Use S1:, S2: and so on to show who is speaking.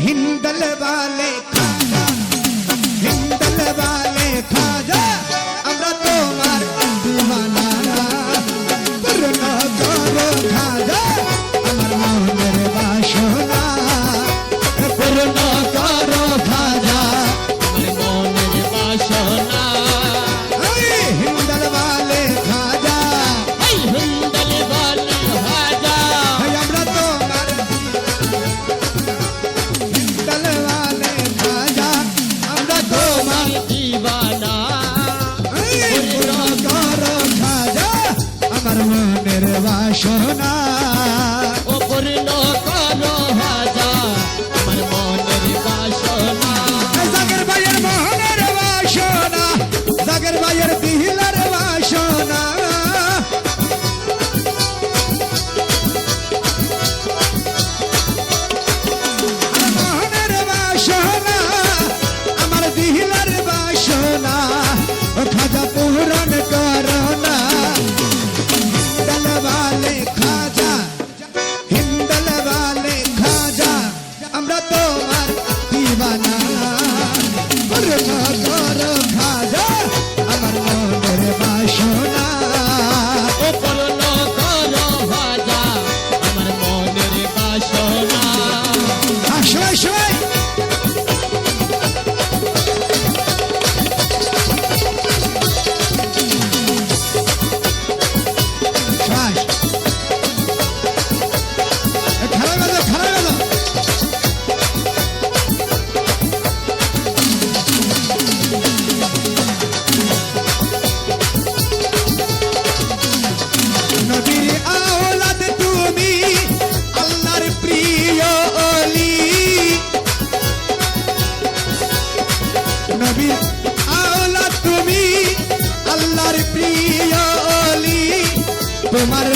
S1: हिंदल वाले खाजा हिंदल वाले खाजा আমরা তোমার দিওয়ানা পূর্ণ করো খাজা আমার মনের বাসনা পূর্ণ করো খাজা
S2: আমার মনের বাসনা
S1: हिंदल वाले खाजा
S2: এই হিন্দল वाले খাজা
S1: আমরা তোমার हिंदल वाले खाजा আমরা তোমার
S2: দিওয়ানা
S1: পূর্ণ করো খাজা আমার মনের বাসনা
S2: ও পূর্ণ করো খাজা আমার মনের বাসনা
S1: জাগের ভাইয়ের মোহনের বাসনা জাগের ভাইয়ের দিলার বাসনা আমার মোহনের বাসনা আমার দিলার বাসনা ও খাজা পূরণ করো না হিন্দল वाले খাজা হিন্দল वाले খাজা আমরা তোমার দিওয়ানা পূর্ণ করো খাজা আমার মনের বাসনা
S2: ও পূর্ণ করো খাজা আমার মনের বাসনা
S1: সবাই সবাই খারাপ গেল নবীর আওলাদ তুমি আল্লাহর প্রিয় অলি নবীর আওলাদ তুমি আল্লাহর প্রিয় অলি তোমার